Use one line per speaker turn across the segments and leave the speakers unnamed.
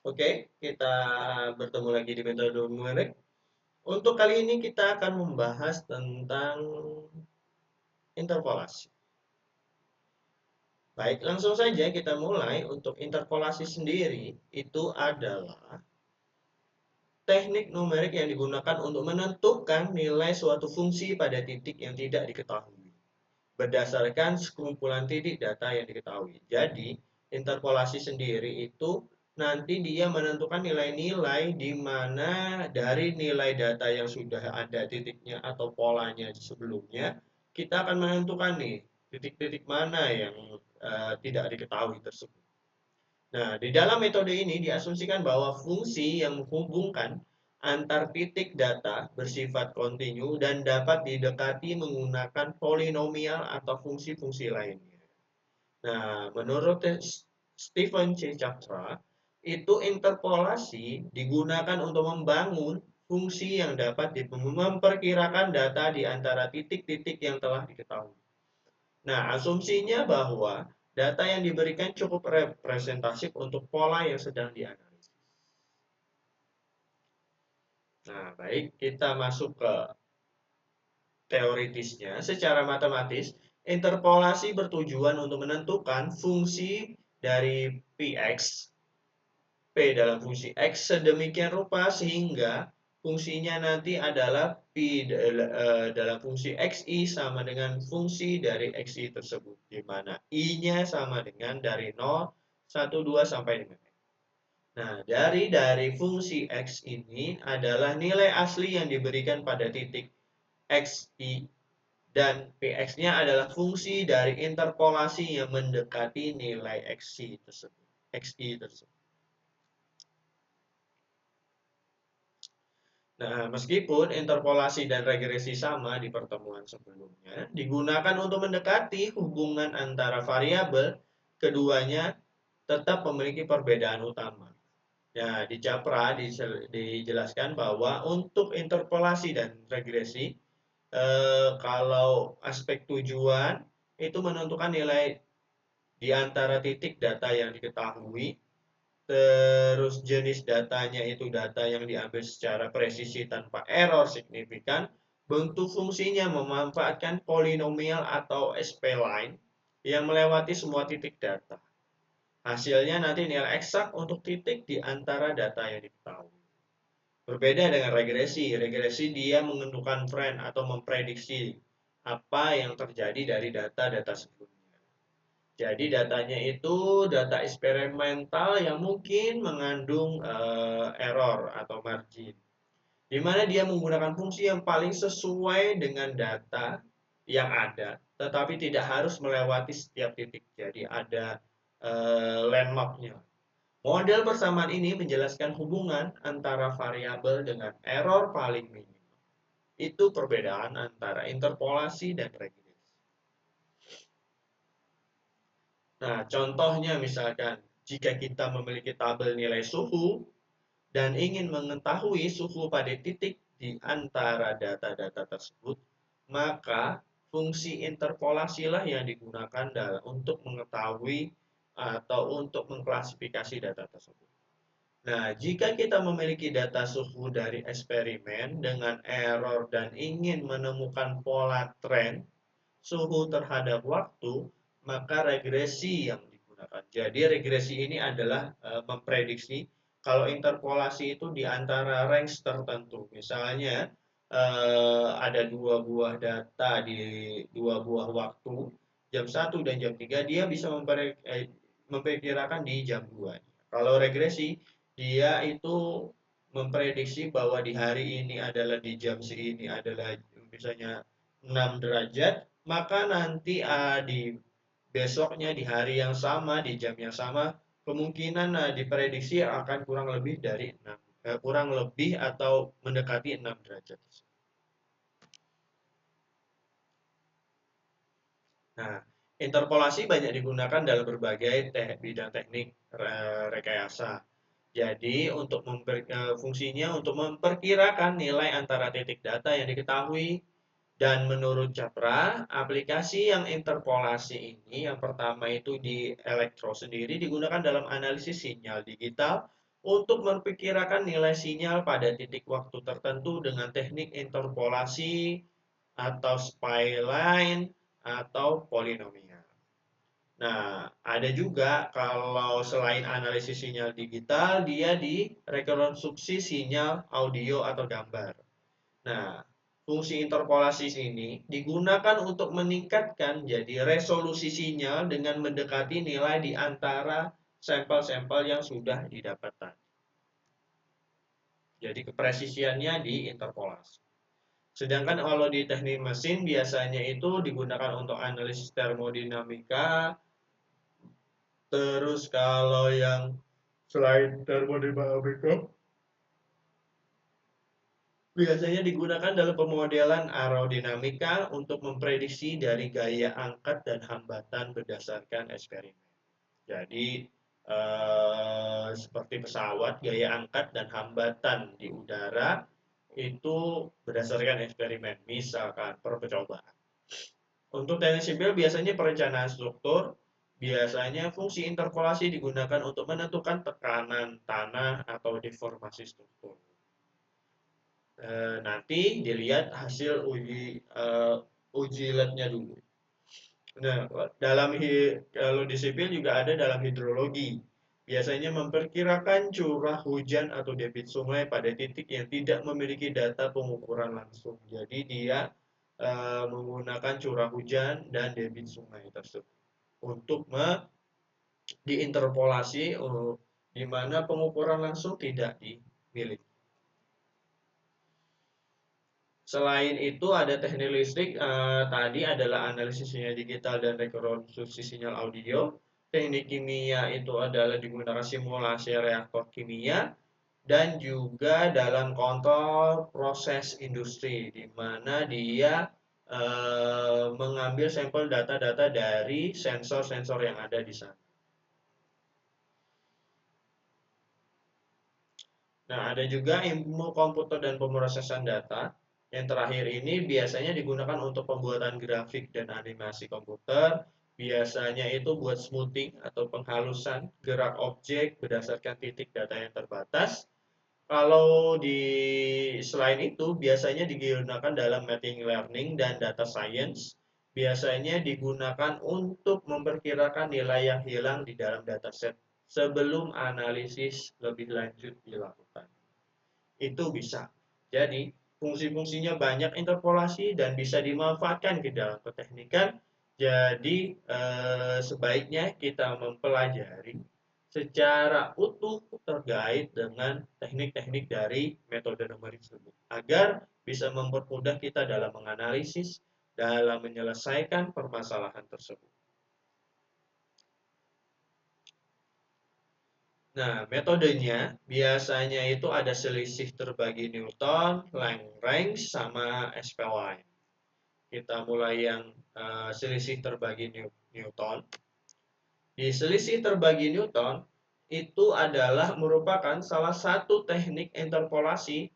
Oke, kita bertemu lagi di metode numerik. Untuk kali ini kita akan membahas tentang interpolasi. Baik, langsung saja kita mulai. Untuk interpolasi sendiri itu adalah teknik numerik yang digunakan untuk menentukan nilai suatu fungsi pada titik yang tidak diketahui berdasarkan sekumpulan titik data yang diketahui. Jadi, interpolasi sendiri itu nanti dia menentukan nilai-nilai di mana dari nilai data yang sudah ada titiknya atau polanya sebelumnya, kita akan menentukan nih titik-titik mana yang tidak diketahui tersebut. Nah, di dalam metode ini diasumsikan bahwa fungsi yang menghubungkan antar titik data bersifat kontinu dan dapat didekati menggunakan polinomial atau fungsi-fungsi lainnya. Nah, menurut Stephen C. Chapra, itu interpolasi digunakan untuk membangun fungsi yang dapat memperkirakan data di antara titik-titik yang telah diketahui. Nah, asumsinya bahwa data yang diberikan cukup representatif untuk pola yang sedang dianalisis. Nah, baik, kita masuk ke teoritisnya. Secara matematis, interpolasi bertujuan untuk menentukan fungsi dari Px, P dalam fungsi X sedemikian rupa sehingga fungsinya nanti adalah P dalam fungsi XI sama dengan fungsi dari XI tersebut, di mana I-nya sama dengan dari 0, 1, 2 sampai dengan X. Nah, dari fungsi X ini adalah nilai asli yang diberikan pada titik XI dan Px-nya adalah fungsi dari interpolasi yang mendekati nilai XI tersebut. Nah, meskipun interpolasi dan regresi sama di pertemuan sebelumnya, digunakan untuk mendekati hubungan antara variabel, keduanya tetap memiliki perbedaan utama. Nah, di Capra dijelaskan bahwa untuk interpolasi dan regresi, kalau aspek tujuan itu menentukan nilai di antara titik data yang diketahui. Terus jenis datanya itu data yang diambil secara presisi tanpa error signifikan. Bentuk fungsinya memanfaatkan polinomial atau sp-line yang melewati semua titik data. Hasilnya nanti nilai eksak untuk titik di antara data yang diketahui. Berbeda dengan regresi. Regresi dia menentukan trend atau memprediksi apa yang terjadi dari data-data sebelumnya. Jadi datanya itu data eksperimental yang mungkin mengandung error atau margin, di mana dia menggunakan fungsi yang paling sesuai dengan data yang ada, tetapi tidak harus melewati setiap titik. Jadi ada landmarknya. Model persamaan ini menjelaskan hubungan antara variabel dengan error paling minim. Itu perbedaan antara interpolasi dan regresi. Nah, contohnya misalkan jika kita memiliki tabel nilai suhu dan ingin mengetahui suhu pada titik di antara data-data tersebut, maka fungsi interpolasilah yang digunakan untuk mengetahui atau untuk mengklasifikasi data tersebut. Nah, jika kita memiliki data suhu dari eksperimen dengan error dan ingin menemukan pola tren suhu terhadap waktu, maka regresi yang digunakan. Jadi regresi ini adalah memprediksi kalau interpolasi itu di antara range tertentu. Misalnya ada dua buah data di dua buah waktu, jam 1 dan jam 3 dia bisa memperkirakan di jam 2. Kalau regresi, dia itu memprediksi bahwa di hari ini adalah di jam segini adalah misalnya 6 derajat, maka nanti di besoknya di hari yang sama, di jam yang sama, kemungkinan diprediksi akan kurang lebih dari 6, kurang lebih atau mendekati 6 derajat. Nah, interpolasi banyak digunakan dalam berbagai bidang teknik rekayasa. Jadi, fungsinya untuk memperkirakan nilai antara titik data yang diketahui. Dan menurut Capra, aplikasi yang interpolasi ini yang pertama itu di elektro sendiri digunakan dalam analisis sinyal digital untuk memperkirakan nilai sinyal pada titik waktu tertentu dengan teknik interpolasi atau spline atau polinomial. Nah, ada juga kalau selain analisis sinyal digital, dia di rekonstruksi sinyal audio atau gambar. Nah, fungsi interpolasi ini digunakan untuk meningkatkan jadi resolusi sinyal dengan mendekati nilai di antara sampel-sampel yang sudah didapatkan. Jadi kepresisiannya di interpolasi. Sedangkan kalau di teknik mesin biasanya itu digunakan untuk analisis termodinamika. Terus kalau yang selain termodinamika biasanya digunakan dalam pemodelan aerodinamika untuk memprediksi dari gaya angkat dan hambatan berdasarkan eksperimen. Jadi seperti pesawat, gaya angkat dan hambatan di udara itu berdasarkan eksperimen, misalkan percobaan. Untuk teknik sipil biasanya perencanaan struktur, biasanya fungsi interpolasi digunakan untuk menentukan tekanan tanah atau deformasi struktur. Nanti dilihat hasil uji labnya dulu. Nah, kalau di sipil juga ada dalam hidrologi. Biasanya memperkirakan curah hujan atau debit sungai pada titik yang tidak memiliki data pengukuran langsung. Jadi dia menggunakan curah hujan dan debit sungai tersebut untuk diinterpolasi di mana pengukuran langsung tidak dimiliki. Selain itu ada teknik listrik, tadi adalah analisis sinyal digital dan rekonstruksi sinyal audio. Teknik kimia itu adalah digunakan simulasi reaktor kimia dan juga dalam kontrol proses industri, di mana dia mengambil sampel data-data dari sensor-sensor yang ada di sana. Nah, ada juga ilmu komputer dan pemrosesan data. Yang terakhir ini biasanya digunakan untuk pembuatan grafik dan animasi komputer. Biasanya itu buat smoothing atau penghalusan gerak objek berdasarkan titik data yang terbatas. Kalau di selain itu biasanya digunakan dalam machine learning dan data science. Biasanya digunakan untuk memperkirakan nilai yang hilang di dalam dataset sebelum analisis lebih lanjut dilakukan. Itu bisa. Jadi, fungsi-fungsinya banyak interpolasi dan bisa dimanfaatkan di dalam keteknikan. Jadi, sebaiknya kita mempelajari secara utuh terkait dengan teknik-teknik dari metode numerik tersebut agar bisa mempermudah kita dalam menganalisis, dalam menyelesaikan permasalahan tersebut. Nah, metodenya biasanya itu ada selisih terbagi Newton, Lagrange, sama spline. Kita mulai yang selisih terbagi Newton. Di selisih terbagi Newton itu adalah merupakan salah satu teknik interpolasi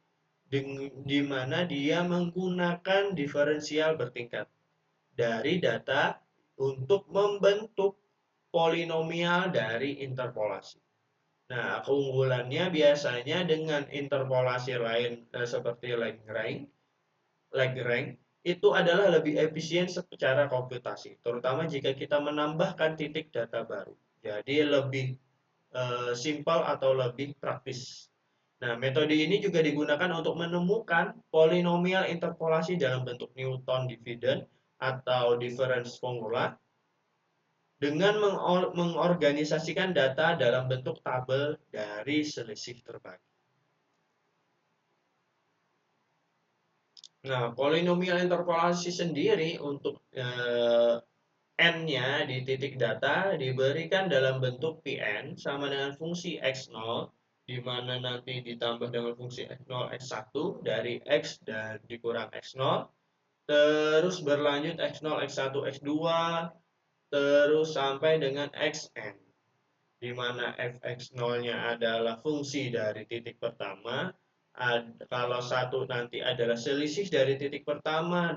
di mana dia menggunakan diferensial bertingkat dari data untuk membentuk polinomial dari interpolasi. Nah, keunggulannya biasanya dengan interpolasi lain seperti Lagrange itu adalah lebih efisien secara komputasi, terutama jika kita menambahkan titik data baru. Jadi lebih simpel atau lebih praktis. Nah, metode ini juga digunakan untuk menemukan polinomial interpolasi dalam bentuk Newton dividend atau difference formula dengan mengorganisasikan data dalam bentuk tabel dari selisih terbagi. Nah, polinomial interpolasi sendiri untuk n-nya di titik data diberikan dalam bentuk Pn sama dengan fungsi x0, di mana nanti ditambah dengan fungsi x0, x1 dari x dan dikurang x0, terus berlanjut x0, x1, x2, terus sampai dengan xn, di mana fx0-nya adalah fungsi dari titik pertama. Kalau satu nanti adalah selisih dari titik pertama,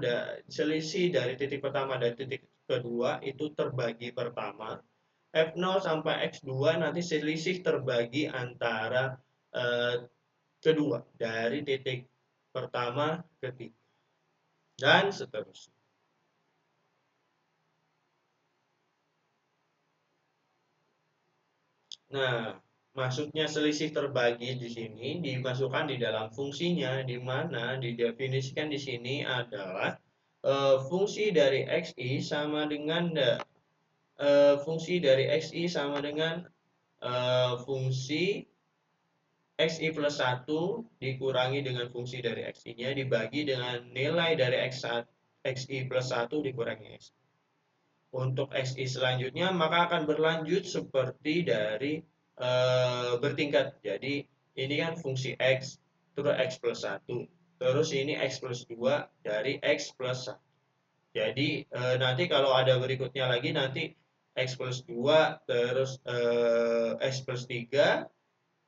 selisih dari titik pertama dan titik kedua itu terbagi pertama. F0 sampai X2 nanti selisih terbagi antara kedua dari titik pertama ke tiga dan seterusnya. Nah, maksudnya selisih terbagi di sini dimasukkan di dalam fungsinya, di mana didefinisikan di sini adalah fungsi dari xi sama dengan fungsi dari xi sama dengan fungsi xi plus 1 dikurangi dengan fungsi dari xi-nya dibagi dengan nilai dari xi plus 1 dikurangi x. Untuk xi selanjutnya maka akan berlanjut seperti dari bertingkat. Jadi ini kan fungsi x terus x plus 1. Terus ini x plus 2 dari x plus 1. Jadi nanti kalau ada berikutnya lagi nanti x plus 2 terus x plus 3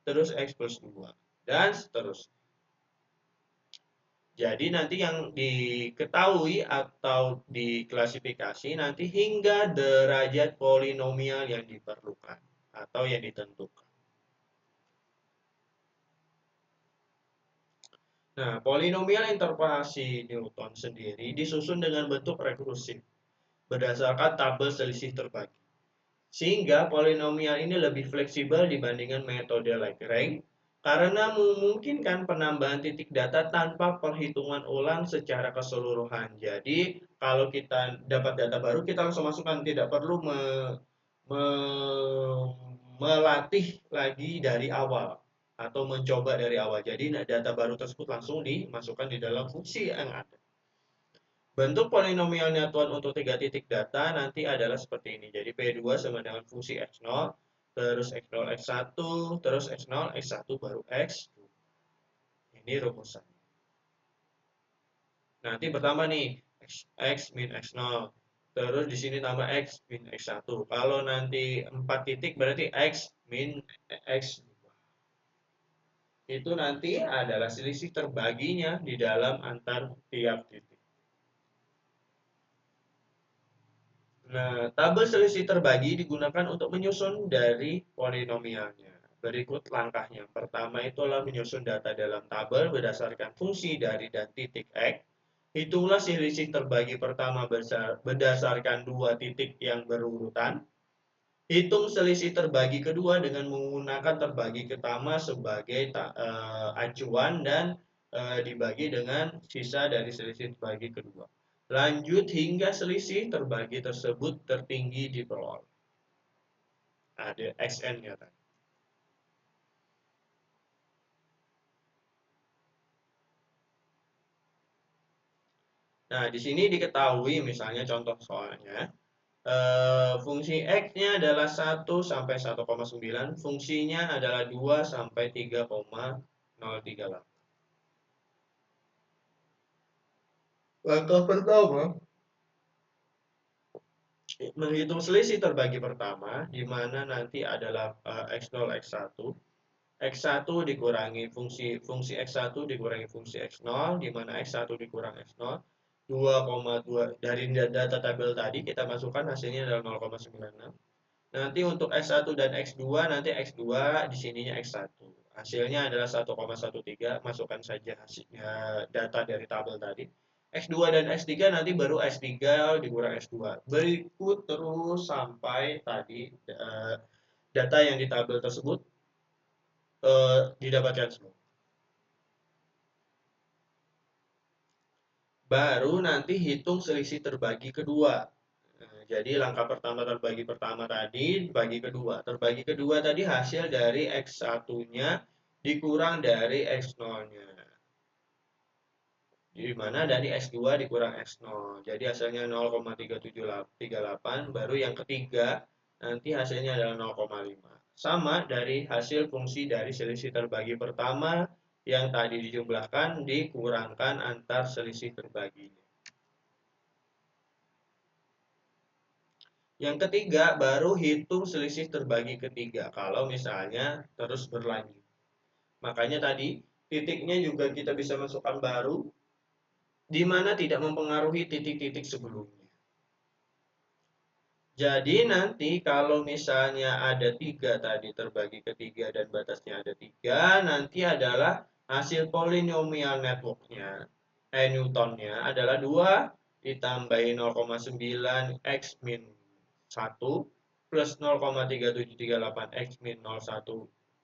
terus x plus 2 dan seterusnya. Jadi nanti yang diketahui atau diklasifikasi nanti hingga derajat polinomial yang diperlukan atau yang ditentukan. Nah, polinomial interpolasi Newton sendiri disusun dengan bentuk rekursif berdasarkan tabel selisih terbagi. Sehingga polinomial ini lebih fleksibel dibandingkan metode Lagrange karena memungkinkan penambahan titik data tanpa perhitungan ulang secara keseluruhan. Jadi, kalau kita dapat data baru, kita langsung masukkan, tidak perlu me, melatih lagi dari awal atau mencoba dari awal. Jadi, data baru tersebut langsung dimasukkan di dalam fungsi yang ada. Bentuk polinomial nyatuan untuk tiga titik data nanti adalah seperti ini. Jadi P2 sama dengan fungsi X0, terus X0, X1, terus X0, X1 baru X. Ini rumusan. Nanti pertama nih, X min X0. Terus di sini tambah X min X1. Kalau nanti 4 titik berarti X min X. Itu nanti adalah selisih terbaginya di dalam antar tiap titik. Nah, tabel selisih terbagi digunakan untuk menyusun dari polinomialnya. Berikut langkahnya. Pertama itulah menyusun data dalam tabel berdasarkan fungsi dari dan titik X. Hitunglah selisih terbagi pertama berdasarkan dua titik yang berurutan. Hitung selisih terbagi kedua dengan menggunakan terbagi pertama sebagai acuan dan dibagi dengan sisa dari selisih terbagi kedua. Lanjut hingga selisih terbagi tersebut tertinggi diperoleh. Ada XN-nya tadi. Nah, di sini diketahui misalnya contoh soalnya, fungsi X-nya adalah 1 sampai 1,9, fungsinya adalah 2 sampai 3,038. Langkah pertama, menghitung selisih terbagi pertama, di mana nanti adalah X0, X1. X1 dikurangi fungsi X1 dikurangi fungsi X0, di mana X1 dikurang X0, 2,2 dari data tabel tadi kita masukkan hasilnya adalah 0,96. Nanti untuk X1 dan X2 nanti X2 di sininya X1. Hasilnya adalah 1,13, masukkan saja hasilnya data dari tabel tadi. X2 dan X3 nanti baru X3 dikurang X2. Berikut terus sampai tadi data yang di tabel tersebut didapatkan semua. Baru nanti hitung selisih terbagi kedua. Jadi langkah pertama terbagi pertama tadi, bagi kedua. Terbagi kedua tadi hasil dari X1-nya dikurang dari X0-nya. Di mana dari X2 dikurang X0. Jadi hasilnya 0,3738, baru yang ketiga nanti hasilnya adalah 0,5. Sama dari hasil fungsi dari selisih terbagi pertama yang tadi dijumlahkan dikurangkan antar selisih terbaginya. Yang ketiga baru hitung selisih terbagi ketiga kalau misalnya terus berlanjut. Makanya tadi titiknya juga kita bisa masukkan baru di mana tidak mempengaruhi titik-titik sebelumnya. Jadi nanti kalau misalnya ada 3 tadi terbagi ke 3 dan batasnya ada 3, nanti adalah hasil polinomial networknya, Newtonnya adalah 2 ditambahin 0,9 X min 1 plus 0,3738 X min 01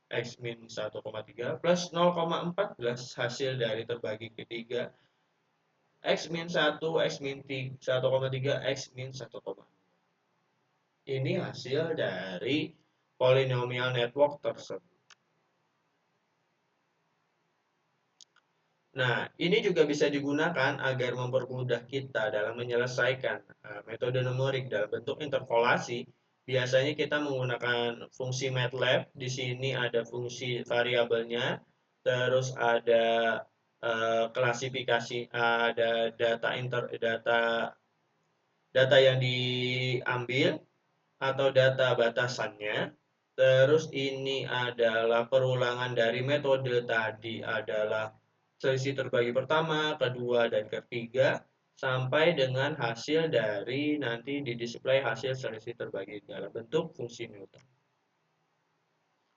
X min 1,3 plus 0,14 hasil dari terbagi ke 3 X min 1 X min 1,3 X min 1,4. Ini hasil dari polinomial network tersebut. Nah, ini juga bisa digunakan agar mempermudah kita dalam menyelesaikan metode numerik dalam bentuk interpolasi. Biasanya kita menggunakan fungsi MATLAB. Di sini ada fungsi variabelnya, terus ada klasifikasi, ada data yang diambil atau data batasannya. Terus ini adalah perulangan dari metode tadi adalah selisih terbagi pertama, kedua, dan ketiga sampai dengan hasil dari nanti di display hasil selisih terbagi dalam bentuk fungsi Newton.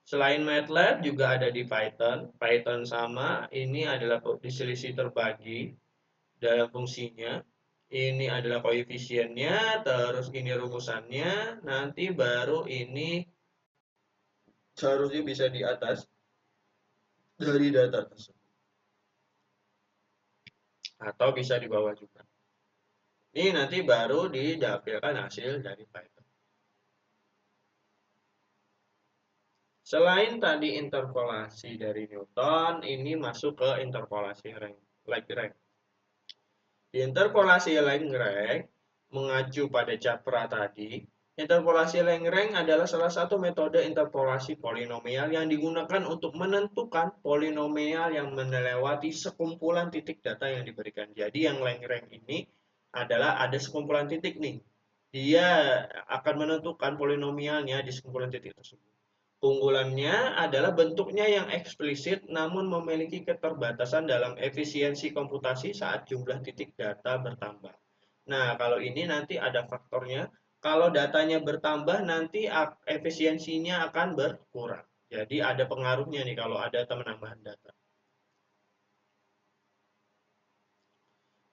Selain MATLAB juga ada di Python. Python sama, ini adalah selisih terbagi dalam fungsinya. Ini adalah koefisiennya, terus ini rumusannya, nanti baru ini seharusnya bisa di atas dari data tersebut. Atau bisa di bawah juga. Ini nanti baru didapilkan hasil dari Python. Selain tadi interpolasi dari Newton, ini masuk ke interpolasi Lagrange. Di interpolasi Lagrange, mengacu pada Capra tadi, interpolasi Lagrange adalah salah satu metode interpolasi polinomial yang digunakan untuk menentukan polinomial yang melewati sekumpulan titik data yang diberikan. Jadi yang Lagrange ini adalah ada sekumpulan titik nih. Dia akan menentukan polinomialnya di sekumpulan titik tersebut. Keunggulannya adalah bentuknya yang eksplisit namun memiliki keterbatasan dalam efisiensi komputasi saat jumlah titik data bertambah. Nah, kalau ini nanti ada faktornya. Kalau datanya bertambah, nanti efisiensinya akan berkurang. Jadi ada pengaruhnya nih kalau ada penambahan data.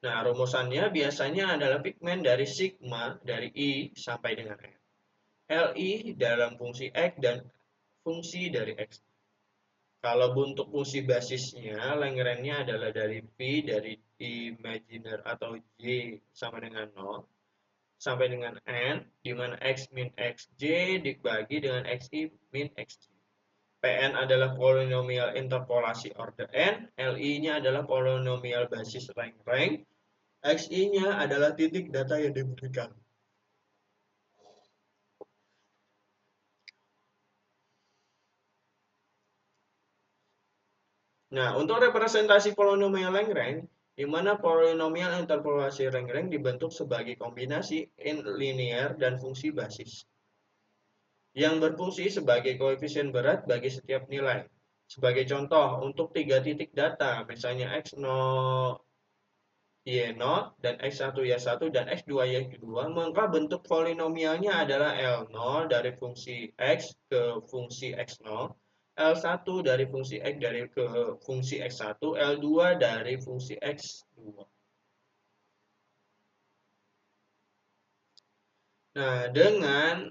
Nah, rumusannya biasanya adalah pigmen dari sigma, dari I sampai dengan N. Li dalam fungsi X dan fungsi dari X. Kalau bentuk fungsi basisnya, Lagrange-nya adalah dari P, dari imaginer atau J sama dengan 0, sampai dengan N, di mana X min XJ dibagi dengan XI min XJ. Pn adalah polinomial interpolasi order N, Li-nya adalah polinomial basis Lagrange, Xi-nya adalah titik data yang diberikan. Nah, untuk representasi polinomial Lagrange, di mana polinomial interpolasi Lagrange dibentuk sebagai kombinasi linear dan fungsi basis yang berfungsi sebagai koefisien berat bagi setiap nilai. Sebagai contoh, untuk 3 titik data, misalnya x0 y0 dan x1 y1 dan x2 y2, maka bentuk polinomialnya adalah L0 dari fungsi x ke fungsi x0, L1 dari fungsi X dari ke fungsi X1, L2 dari fungsi X2. Nah, dengan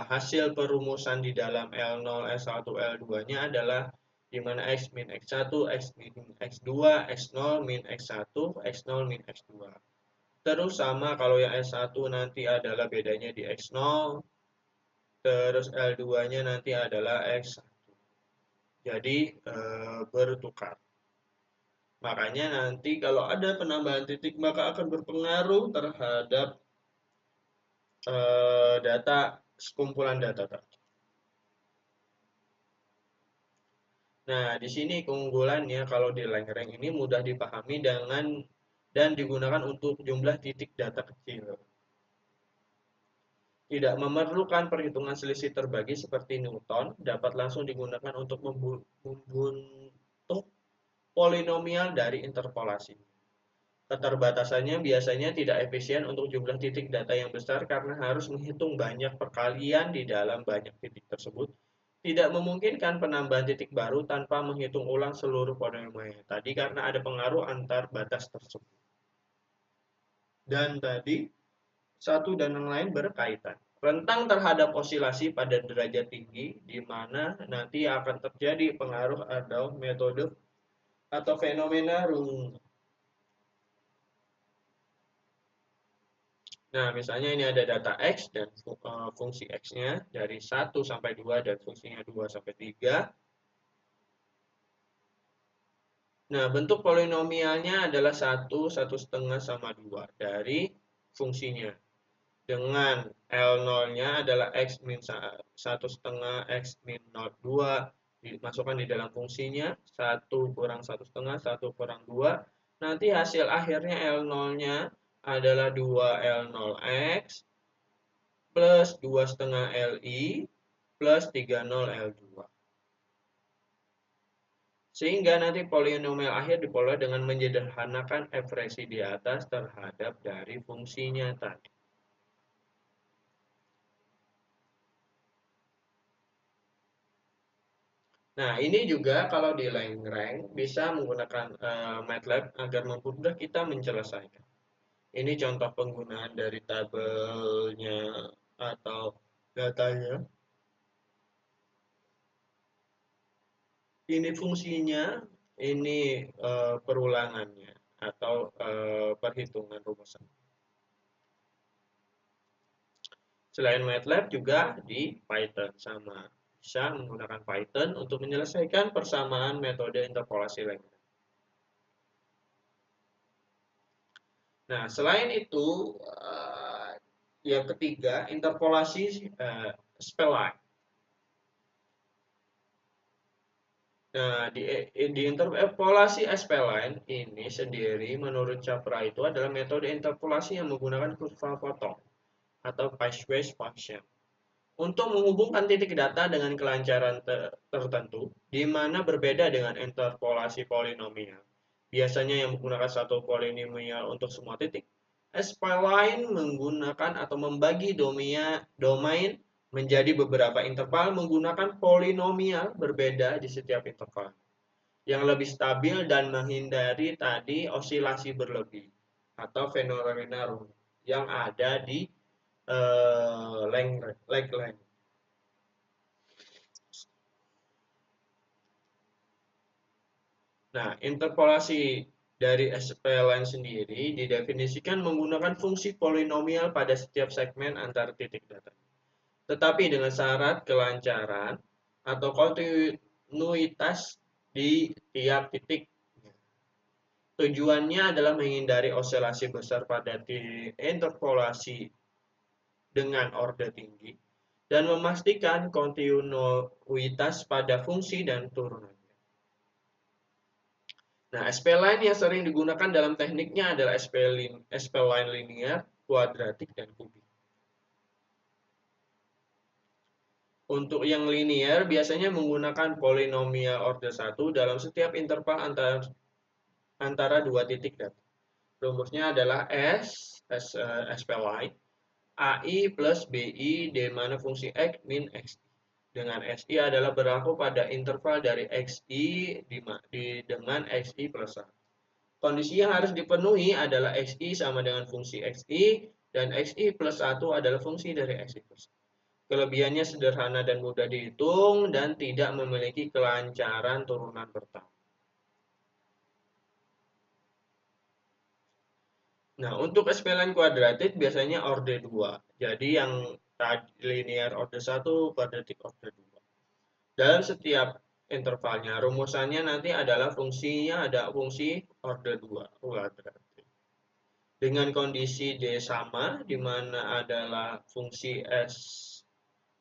hasil perumusan di dalam L0, S1, L2-nya adalah di mana X min X1, X min X2, X0 min X1, X0 min X2. Terus sama kalau yang S1 nanti adalah bedanya di X0, terus L2-nya nanti adalah X1. Jadi bertukar. Makanya nanti kalau ada penambahan titik maka akan berpengaruh terhadap data sekumpulan data tadi. Nah, di sini keunggulannya kalau di Lagrange ini mudah dipahami dan digunakan untuk jumlah titik data kecil. Tidak memerlukan perhitungan selisih terbagi seperti Newton, dapat langsung digunakan untuk membentuk polinomial dari interpolasi. Keterbatasannya biasanya tidak efisien untuk jumlah titik data yang besar karena harus menghitung banyak perkalian di dalam banyak titik tersebut. Tidak memungkinkan penambahan titik baru tanpa menghitung ulang seluruh polinomial tadi karena ada pengaruh antar batas tersebut. Dan tadi satu dan yang lain berkaitan. Rentang terhadap osilasi pada derajat tinggi, di mana nanti akan terjadi pengaruh atau metode atau fenomena rung. Nah, misalnya ini ada data X dan fungsi X-nya dari 1 sampai 2 dan fungsinya 2 sampai 3. Nah, bentuk polinomialnya adalah 1, 1,5 sama 2 dari fungsinya. Dengan L0-nya adalah X min 1,5 X min 0,2 dimasukkan di dalam fungsinya. 1 kurang 1,5, 1 kurang 2. Nanti hasil akhirnya L0-nya adalah 2 L0X plus 2,5 Li plus 30 L2. Sehingga nanti polinomial akhir diperoleh dengan menyederhanakan ekspresi di atas terhadap dari fungsinya tadi. Nah, ini juga kalau di Lagrange bisa menggunakan MATLAB agar mempermudah kita menyelesaikan. Ini contoh penggunaan dari tabelnya atau datanya. Ini fungsinya, ini perulangannya atau perhitungan rumusan. Selain MATLAB juga di Python sama. Bisa menggunakan Python untuk menyelesaikan persamaan metode interpolasi Lagrange. Nah, selain itu, yang ketiga, interpolasi spline. Nah, di interpolasi spline ini sendiri menurut Capra itu adalah metode interpolasi yang menggunakan kurva potong atau piecewise function untuk menghubungkan titik data dengan kelancaran tertentu, di mana berbeda dengan interpolasi polinomial. Biasanya yang menggunakan satu polinomial untuk semua titik. Spline menggunakan atau membagi domain menjadi beberapa interval menggunakan polinomial berbeda di setiap interval, yang lebih stabil dan menghindari tadi osilasi berlebih atau fenomena yang ada di Lagrange. Nah, interpolasi dari spline sendiri didefinisikan menggunakan fungsi polinomial pada setiap segmen antar titik data. Tetapi dengan syarat kelancaran atau kontinuitas di tiap titik. Tujuannya adalah menghindari osilasi besar pada interpolasi dengan orde tinggi dan memastikan kontinuitas pada fungsi dan turunan. Nah, spline yang sering digunakan dalam tekniknya adalah spline linear, kuadratik, dan kubik. Untuk yang linear biasanya menggunakan polinomial order 1 dalam setiap interval antara dua titik data. Rumusnya adalah spline AI plus BI di mana fungsi X min XI. Dengan XI adalah berlaku pada interval dari XI dengan XI plus 1. Kondisi yang harus dipenuhi adalah XI sama dengan fungsi XI dan XI plus 1 adalah fungsi dari XI plus 1. Kelebihannya sederhana dan mudah dihitung dan tidak memiliki kelancaran turunan pertama. Nah, untuk spline kuadratik biasanya orde 2. Jadi yang linear orde 1, kuadratik orde 2. Dalam setiap intervalnya, rumusannya nanti adalah fungsinya ada fungsi orde 2 kuadratik. Dengan kondisi D sama, di mana adalah fungsi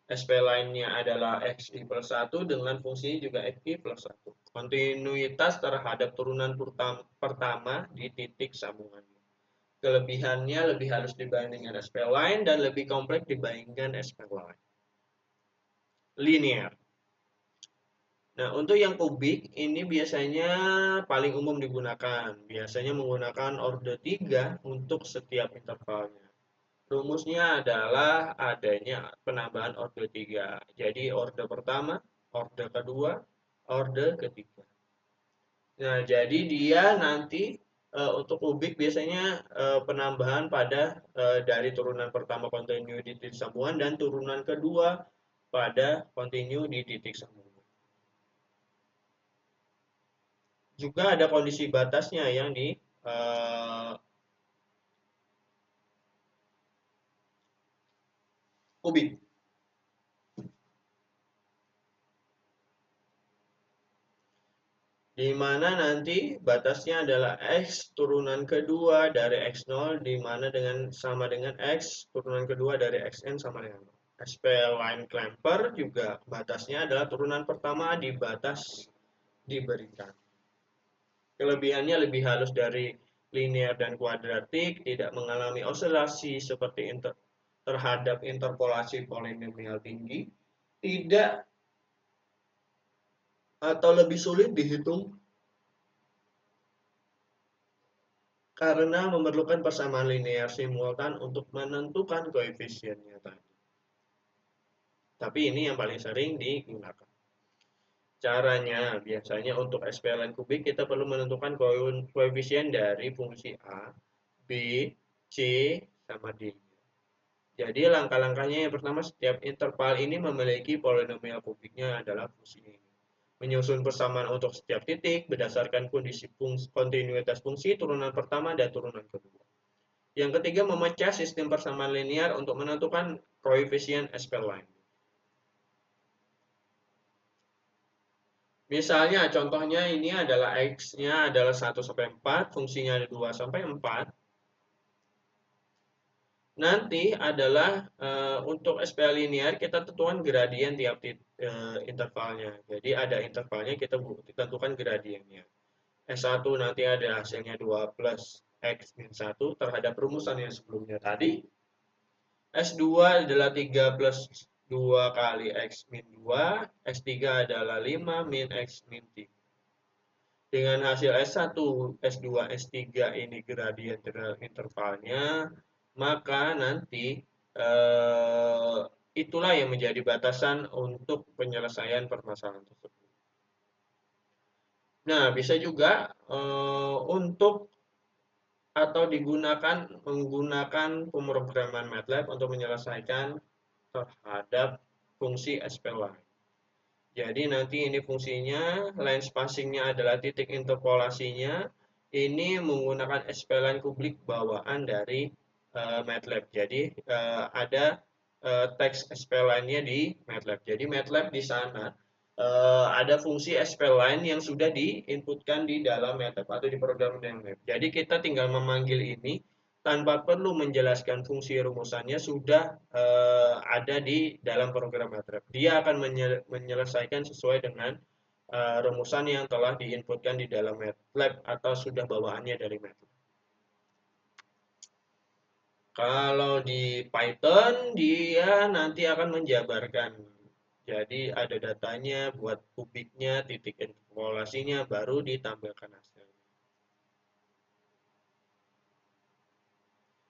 SP lainnya adalah XI plus 1 dengan fungsi juga XI plus 1. Kontinuitas terhadap turunan pertama di titik sambungannya. Kelebihannya lebih halus dibandingkan SP line dan lebih kompleks dibandingkan SP line. Linear. Nah, untuk yang kubik ini biasanya paling umum digunakan. Biasanya menggunakan orde 3 untuk setiap intervalnya. Rumusnya adalah adanya penambahan orde 3. Jadi orde pertama, orde kedua, orde ketiga. Nah, jadi dia nanti untuk kubik biasanya penambahan pada dari turunan pertama kontinu di titik sambungan dan turunan kedua pada kontinu di titik sambungan. Juga ada kondisi batasnya yang di kubik. Di mana nanti batasnya adalah X turunan kedua dari X0 di mana dengan sama dengan X turunan kedua dari Xn sama dengan 0. SPL line clamper juga batasnya adalah turunan pertama di batas diberikan. Kelebihannya lebih halus dari linear dan kuadratik, tidak mengalami osilasi seperti terhadap interpolasi polinomial tinggi, tidak atau lebih sulit dihitung karena memerlukan persamaan linear simultan untuk menentukan koefisiennya tadi. Tapi ini yang paling sering digunakan. Caranya, biasanya untuk SPLN kubik kita perlu menentukan koefisien dari fungsi A, B, C, sama D. Jadi langkah-langkahnya yang pertama, setiap interval ini memiliki polinomial kubiknya adalah fungsi ini. Menyusun persamaan untuk setiap titik berdasarkan kondisi kontinuitas fungsi turunan pertama dan turunan kedua. Yang ketiga, memecah sistem persamaan linear untuk menentukan koefisien SPLine. Misalnya contohnya ini adalah X-nya adalah 1 sampai 4, fungsinya ada 2 sampai 4. Nanti adalah untuk SPL linear kita tentukan gradien tiap intervalnya. Jadi ada intervalnya kita tentukan gradiennya. S1 nanti ada hasilnya 2 plus X min 1 terhadap rumusan yang sebelumnya tadi. S2 adalah 3 plus 2 kali X min 2. S3 adalah 5 min X min 3. Dengan hasil S1, S2, S3 ini gradien intervalnya, maka nanti itulah yang menjadi batasan untuk penyelesaian permasalahan tersebut. Nah, bisa juga untuk atau digunakan menggunakan pemrograman MATLAB untuk menyelesaikan terhadap fungsi SPLine. Jadi nanti ini fungsinya, line spacingnya adalah titik interpolasinya. Ini menggunakan SPLine kubik bawaan dari MATLAB. Jadi ada teks SPLine-nya di MATLAB. Jadi MATLAB di sana ada fungsi SPLine yang sudah diinputkan di dalam MATLAB atau di program MATLAB. Jadi kita tinggal memanggil ini tanpa perlu menjelaskan fungsi rumusannya sudah ada di dalam program MATLAB. Dia akan menyelesaikan sesuai dengan rumusan yang telah diinputkan di dalam MATLAB atau sudah bawaannya dari MATLAB. Kalau di Python dia nanti akan menjabarkan. Jadi ada datanya buat kubiknya, titik interpolasinya, baru ditambahkan hasil.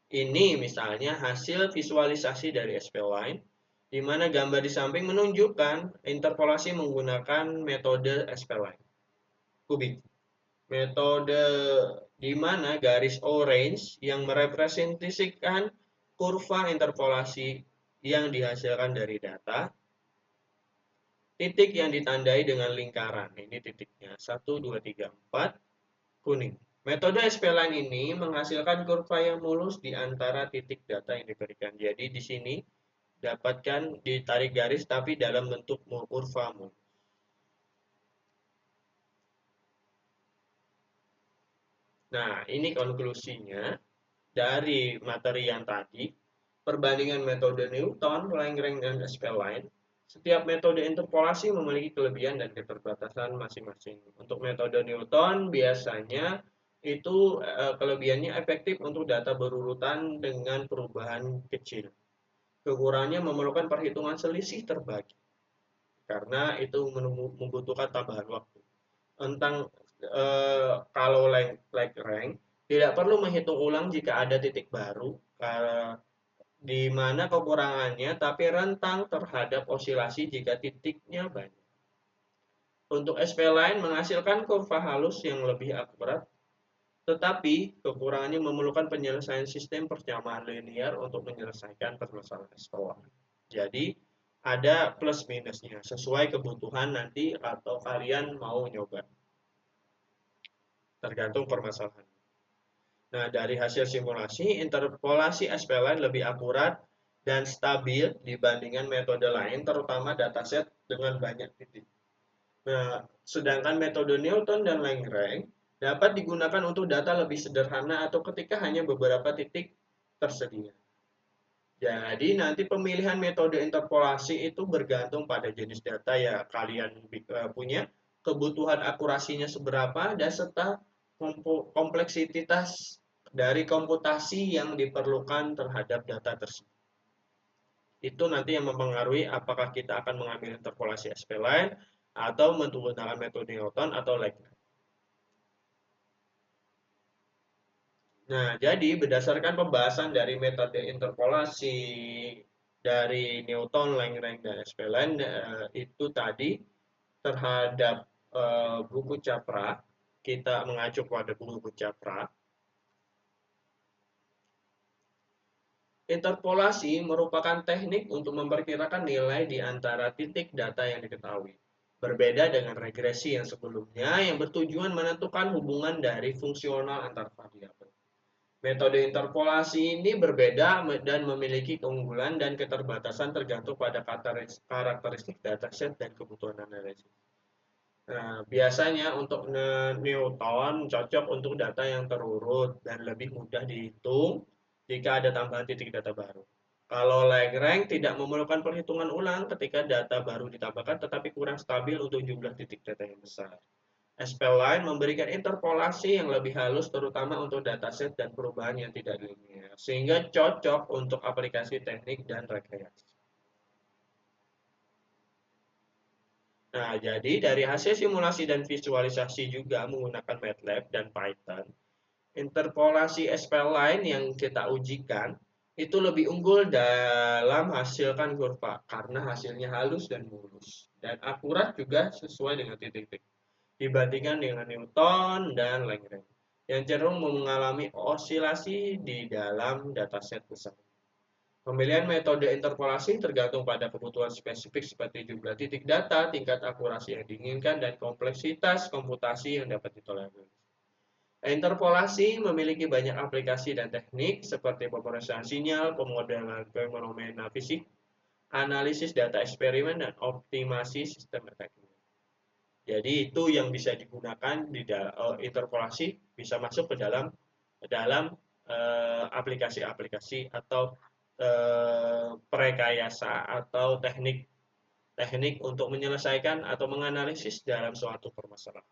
Ini misalnya hasil visualisasi dari SPLine, di mana gambar di samping menunjukkan interpolasi menggunakan metode SPLine kubik. Metode di mana garis orange yang merepresentasikan kurva interpolasi yang dihasilkan dari data, titik yang ditandai dengan lingkaran, ini titiknya 1, 2, 3, 4, kuning. Metode SPLine ini menghasilkan kurva yang mulus di antara titik data yang diberikan. Jadi di sini dapatkan ditarik garis tapi dalam bentuk kurva mulus. Nah, ini konklusinya dari materi yang tadi. Perbandingan metode Newton, Lagrange, dan SPLine. Setiap metode interpolasi memiliki kelebihan dan keterbatasan masing-masing. Untuk metode Newton biasanya itu kelebihannya efektif untuk data berurutan dengan perubahan kecil. Kekurangannya memerlukan perhitungan selisih terbagi. karena itu membutuhkan tambahan waktu. Tentang kalau Lagrange tidak perlu menghitung ulang jika ada titik baru, di mana kekurangannya tapi rentang terhadap osilasi jika titiknya banyak. Untuk SP-line menghasilkan kurva halus yang lebih akurat, tetapi kekurangannya memerlukan penyelesaian sistem persamaan linear untuk menyelesaikan permasalahan SP-line. Jadi ada plus minusnya sesuai kebutuhan nanti atau kalian mau nyoba, tergantung permasalahan. Nah, dari hasil simulasi, interpolasi SP-line lebih akurat dan stabil dibandingkan metode lain, terutama dataset dengan banyak titik. Nah, sedangkan metode Newton dan Lagrange dapat digunakan untuk data lebih sederhana atau ketika hanya beberapa titik tersedia. Jadi nanti pemilihan metode interpolasi itu bergantung pada jenis data ya kalian punya, kebutuhan akurasinya seberapa, dan serta kompleksitas dari komputasi yang diperlukan terhadap data tersebut. Itu nanti yang mempengaruhi apakah kita akan mengambil interpolasi SP-line atau menggunakan metode Newton atau Lagrange. Nah, jadi berdasarkan pembahasan dari metode interpolasi dari Newton, Lagrange, dan SP-line itu tadi terhadap buku Capra, kita mengacu pada buku Capra. Interpolasi merupakan teknik untuk memperkirakan nilai di antara titik data yang diketahui. Berbeda dengan regresi yang sebelumnya yang bertujuan menentukan hubungan dari fungsional antar variabel. Metode interpolasi ini berbeda dan memiliki keunggulan dan keterbatasan tergantung pada karakteristik dataset dan kebutuhan analisis. Nah, biasanya untuk Newton cocok untuk data yang terurut dan lebih mudah dihitung jika ada tambahan titik data baru. Kalau Lagrange tidak memerlukan perhitungan ulang ketika data baru ditambahkan, tetapi kurang stabil untuk jumlah titik data yang besar. SP-line memberikan interpolasi yang lebih halus terutama untuk dataset dan perubahan yang tidak linear, sehingga cocok untuk aplikasi teknik dan rekreasi. Nah, jadi dari hasil simulasi dan visualisasi juga menggunakan MATLAB dan Python, interpolasi SP-line yang kita ujikan itu lebih unggul dalam hasilkan kurva karena hasilnya halus dan mulus dan akurat juga sesuai dengan titik-titik dibandingkan dengan Newton dan Lagrange yang cenderung mengalami osilasi di dalam dataset besar. Pemilihan metode interpolasi tergantung pada kebutuhan spesifik seperti jumlah titik data, tingkat akurasi yang diinginkan, dan kompleksitas komputasi yang dapat ditolerir. Interpolasi memiliki banyak aplikasi dan teknik seperti pemrosesan sinyal, pemodelan fenomena fisik, analisis data eksperimen, dan optimasi sistem teknik. Jadi itu yang bisa digunakan di interpolasi bisa masuk ke dalam aplikasi-aplikasi atau perekayasa atau teknik untuk menyelesaikan atau menganalisis dalam suatu permasalahan.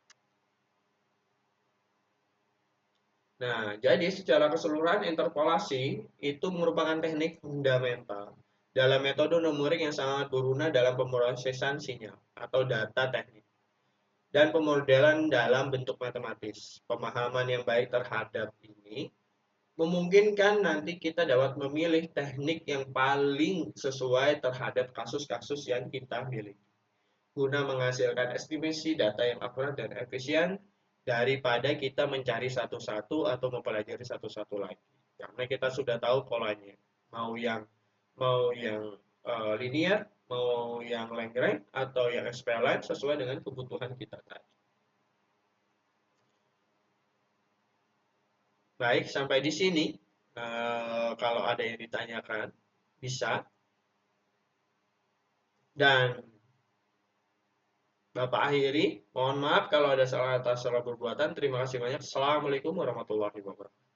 Nah, jadi secara keseluruhan interpolasi itu merupakan teknik fundamental dalam metode numerik yang sangat berguna dalam pemrosesan sinyal atau data teknik dan pemodelan dalam bentuk matematis. Pemahaman yang baik terhadap ini memungkinkan nanti kita dapat memilih teknik yang paling sesuai terhadap kasus-kasus yang kita miliki, guna menghasilkan estimasi data yang akurat dan efisien daripada kita mencari satu-satu atau mempelajari satu-satu lagi. Karena kita sudah tahu polanya, mau yang linear, mau yang Lagrange atau yang SP-line sesuai dengan kebutuhan kita tadi. Baik, sampai di sini. Kalau ada yang ditanyakan, bisa. Dan Bapak akhiri, mohon maaf kalau ada salah atas salah perbuatan. Terima kasih banyak. Assalamualaikum warahmatullahi wabarakatuh.